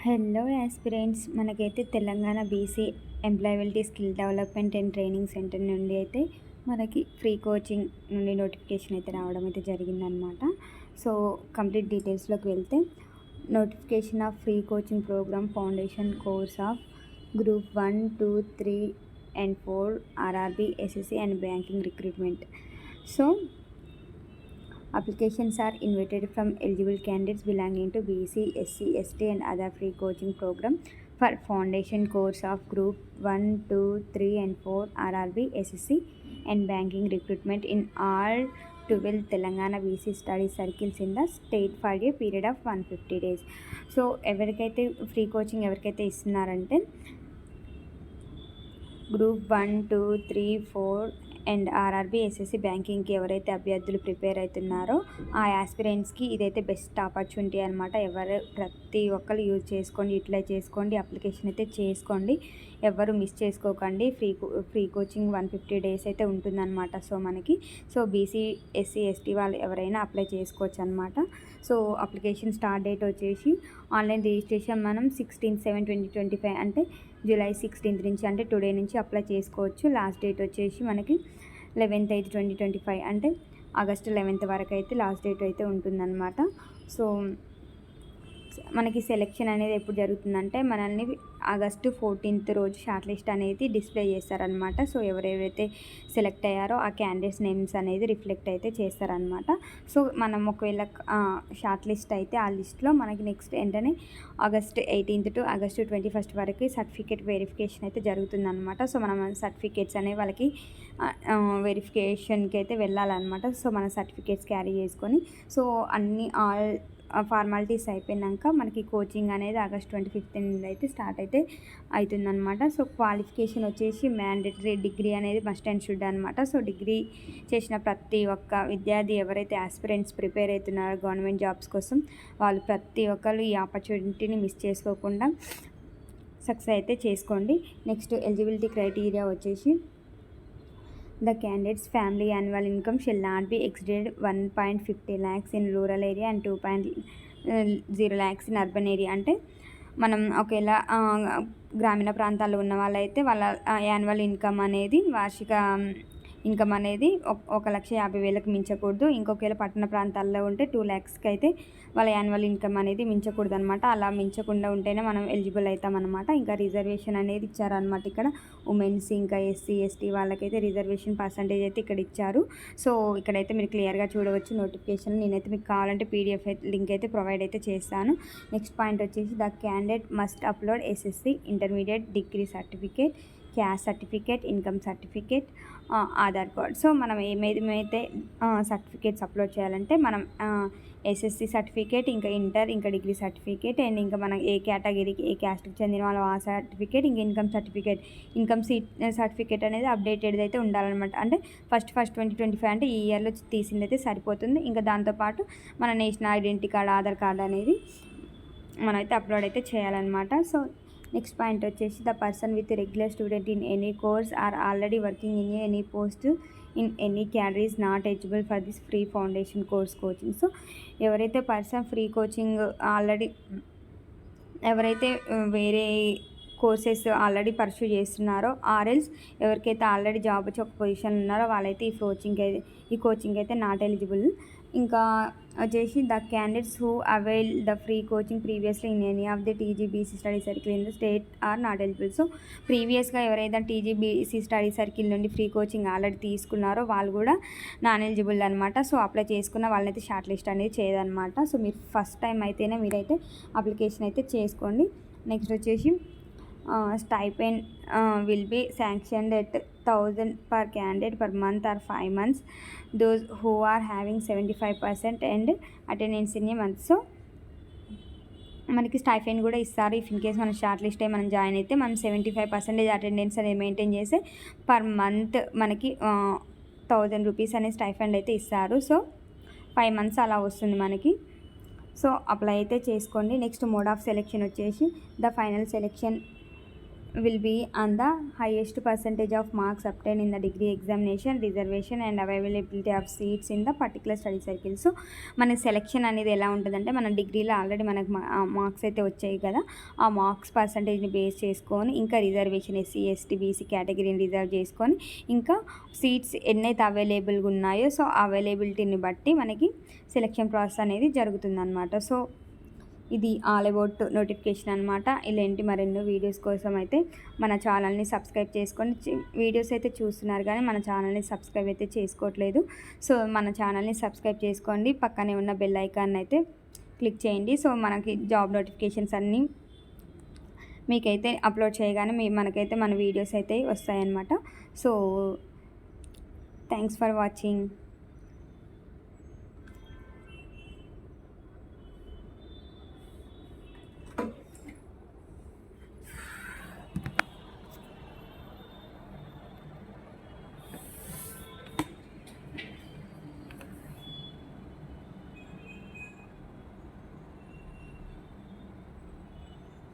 Hello aspirants, మనకైతే Telangana BC employability skill development and training centre నుండి అయితే మనకి ఫ్రీ కోచింగ్ నుండి నోటిఫికేషన్ అయితే రావడం అయితే జరిగిందనమాట. సో కంప్లీట్ డీటెయిల్స్లోకి వెళ్తే, notification of free coaching program foundation course of group 1, 2, 3 and 4 RRB, SSC and banking recruitment. So applications are invited from eligible candidates belonging to BC, SC, ST and other free coaching program for foundation course of group 1, 2, 3 and 4 RRB, SSC and banking recruitment in all 12 Telangana BC study circles in the state for a period of 150 days. So ఎవరికైతే free coaching ఎవరికైతే ఇస్తున్నారంటే group 1, 2, 3, 4 and RRB, SSC బ్యాంకింగ్కి ఎవరైతే అభ్యర్థులు prepare అవుతున్నారో ఆ యాస్పిరెంట్స్కి ఇదైతే best opportunity అనమాట. ప్రతి ఒక్కరు యూజ్ చేసుకోండి, యూటిలైజ్ చేసుకోండి, అప్లికేషన్ అయితే చేసుకోండి, ఎవరు మిస్ చేసుకోకండి. ఫ్రీ కోచింగ్ 150 డేస్ అయితే ఉంటుందన్నమాట. సో బీసీ, ఎస్సీ, ఎస్టీ వాళ్ళు ఎవరైనా అప్లై చేసుకోవచ్చు అనమాట. సో అప్లికేషన్ స్టార్ట్ డేట్ వచ్చేసి ఆన్లైన్ రిజిస్ట్రేషన్ మనం 16/7/2025 అంటే జూలై 16th నుంచి, అంటే టుడే నుంచి అప్లై చేసుకోవచ్చు. లాస్ట్ డేట్ వచ్చేసి మనకి 11/8/2025 అంటే ఆగస్టు 11th వరకు అయితే లాస్ట్ డేట్ అయితే ఉంటుందన్నమాట. సో మనకి సెలెక్షన్ అనేది ఎప్పుడు జరుగుతుందంటే మనల్ని ఆగస్టు 14th రోజు షార్ట్ లిస్ట్ అనేది డిస్ప్లే చేస్తారనమాట. సో ఎవరెవరైతే సెలెక్ట్ అయ్యారో ఆ క్యాండిడేట్స్ నేమ్స్ అనేది రిఫ్లెక్ట్ అయితే చేస్తారనమాట. సో మనం ఒకవేళ షార్ట్ లిస్ట్ అయితే ఆ లిస్ట్లో మనకి నెక్స్ట్ వెంటనే August 18th to August 21st వరకు సర్టిఫికేట్ వెరిఫికేషన్ అయితే జరుగుతుందన్నమాట. సో మనం సర్టిఫికేట్స్ అనేవి వాళ్ళకి వెరిఫికేషన్కి అయితే వెళ్ళాలన్నమాట. సో మన సర్టిఫికేట్స్ క్యారీ చేసుకొని సో అన్ని ఫార్మాలిటీస్ అయిపోయినాక మనకి కోచింగ్ అనేది ఆగస్ట్ 25th నుండి అయితే స్టార్ట్ అయితే అవుతుందన్నమాట. సో క్వాలిఫికేషన్ వచ్చేసి మ్యాండేటరీ డిగ్రీ అనేది మస్ట్ అండ్ షుడ్ అనమాట. సో డిగ్రీ చేసిన ప్రతి ఒక్క విద్యార్థి ఎవరైతే ఆస్పిరెంట్స్ ప్రిపేర్ అవుతున్నారో గవర్నమెంట్ జాబ్స్ కోసం, వాళ్ళు ప్రతి ఒక్కరు ఈ ఆపర్చునిటీని మిస్ చేసుకోకుండా సక్సెస్ అయితే చేసుకోండి. నెక్స్ట్ ఎలిజిబిలిటీ క్రైటీరియా వచ్చేసి the candidate's family annual income shall not be exceeded 1.50 lakhs in rural area and 2.0 lakhs in urban area. అంటే మనం ఒకవేళ గ్రామీణ ప్రాంతాల్లో ఉన్న వాళ్ళైతే వాళ్ళ యాన్యువల్ ఇన్కమ్ అనేది వార్షిక ఇన్కమ్ అనేది 1,50,000 మించకూడదు. ఇంకొకవేళ పట్టణ ప్రాంతాల్లో ఉంటే 2 lakhsకి అయితే వాళ్ళ యాన్యువల్ ఇన్కమ్ అనేది మించకూడదు అనమాట. అలా మించకుండా ఉంటేనే మనం ఎలిజిబుల్ అవుతామన్నమాట. ఇంకా రిజర్వేషన్ అనేది ఇచ్చారనమాట. ఇక్కడ ఉమెన్స్, ఇంకా ఎస్సీ, ఎస్టీ వాళ్ళకైతే రిజర్వేషన్ పర్సంటేజ్ అయితే ఇక్కడ ఇచ్చారు. సో ఇక్కడైతే మీరు క్లియర్గా చూడవచ్చు నోటిఫికేషన్. నేనైతే మీకు కావాలంటే పీడిఎఫ్ లింక్ అయితే ప్రొవైడ్ అయితే చేస్తాను. నెక్స్ట్ పాయింట్ వచ్చేసి the candidate must upload SSC intermediate degree certificate, caste certificate, income certificate, Aadhaar card. So మనం ఏమైతే సర్టిఫికేట్స్ అప్లోడ్ చేయాలంటే మనం ఎస్ఎస్సి సర్టిఫికేట్, ఇంకా ఇంటర్, ఇంకా డిగ్రీ సర్టిఫికేట్ అండ్ ఇంకా మనం ఏ కేటగిరీకి ఏ క్యాస్ట్కి చెందిన వాళ్ళు ఆ సర్టిఫికేట్, ఇంకా ఇన్కమ్ సర్టిఫికేట్ అనేది అప్డేటెడ్ అయితే ఉండాలన్నమాట. అంటే ఫస్ట్ 2025 అంటే ఈ ఇయర్లో తీసింది అయితే సరిపోతుంది. ఇంకా దాంతోపాటు మన national identity card, Aadhaar card అనేది మనమైతే అప్లోడ్ అయితే చేయాలన్నమాట. సో నెక్స్ట్ పాయింట్ వచ్చేసి the person with regular student in any course or already working in any post in any cadre is not eligible for this free foundation course coaching. So ఎవరైతే person free coaching already ఎవరైతే వేరే courses already pursue చేస్తున్నారో ఆర్ఎల్స్ ఎవరికైతే already job వచ్చి ఒక position ఉన్నారో వాళ్ళైతే ఈ కోచింగ్ అయితే నాట్ ఎలిజిబుల్. ఇంకా వచ్చేసి the candidates who avail the free coaching previously in any of the TGBC study circle in the state or not eligible. So ప్రీవియస్గా ఎవరైతే టీజీబీసీ స్టడీ సర్కిల్ నుండి ఫ్రీ కోచింగ్ ఆల్రెడీ తీసుకున్నారో వాళ్ళు కూడా non eligible అనమాట. So apply చేసుకున్న వాళ్ళనైతే short list అనేది చేయదనమాట. So మీరు ఫస్ట్ టైం అయితేనే మీరైతే అప్లికేషన్ అయితే చేసుకోండి. నెక్స్ట్ వచ్చేసి stipend will be sanctioned at 1,000 per candidate per month or 5 months those who are having 75% and attendance in a month. So మనకి స్టైఫెండ్ కూడా ఇస్తారు. ఇఫ్ ఇన్ కేస్ మనం షార్ట్ లిస్ట్ అయ్యి మనం జాయిన్ అయితే మనం 75% అటెండెన్స్ అనేది మెయింటైన్ చేస్తే పర్ మంత్ మనకి 1,000 రూపీస్ అనే స్టైఫెండ్ అయితే ఇస్తారు. సో 5 months అలా వస్తుంది మనకి. సో అప్లై అయితే చేసుకోండి. నెక్స్ట్ మోడ్ ఆఫ్ సెలెక్షన్ వచ్చేసి the final selection will be on the highest percentage of marks obtained in the degree examination, reservation and availability of seats in the particular study circle. So మన selection అనేది ఎలా ఉంటుందంటే, మన డిగ్రీలో already మనకు marks అయితే వచ్చాయి కదా, ఆ మార్క్స్ పర్సంటేజ్ని బేస్ చేసుకొని, ఇంకా రిజర్వేషన్ ఎస్సీ ఎస్టీ బీసీ కేటగిరీని రిజర్వ్ చేసుకొని, ఇంకా సీట్స్ ఎన్నైతే అవైలబుల్గా ఉన్నాయో సో అవైలబిలిటీని బట్టి మనకి సెలెక్షన్ ప్రాసెస్ అనేది జరుగుతుందన్నమాట. సో ఇది ఆల్ అబౌట్ నోటిఫికేషన్ అనమాట. ఇలాంటి మరెన్నో వీడియోస్ కోసం అయితే మన ఛానల్ని సబ్స్క్రైబ్ చేసుకొని, వీడియోస్ అయితే చూస్తున్నారు కానీ మన ఛానల్ని సబ్స్క్రైబ్ అయితే చేసుకోవట్లేదు. సో మన ఛానల్ని సబ్స్క్రైబ్ చేసుకోండి, పక్కనే ఉన్న బెల్ ఐకాన్ అయితే క్లిక్ చేయండి. సో మనకి జాబ్ నోటిఫికేషన్స్ అన్నీ మీకైతే అప్లోడ్ చేయగానే మనకైతే మన వీడియోస్ అయితే వస్తాయన్నమాట. So thanks for watching.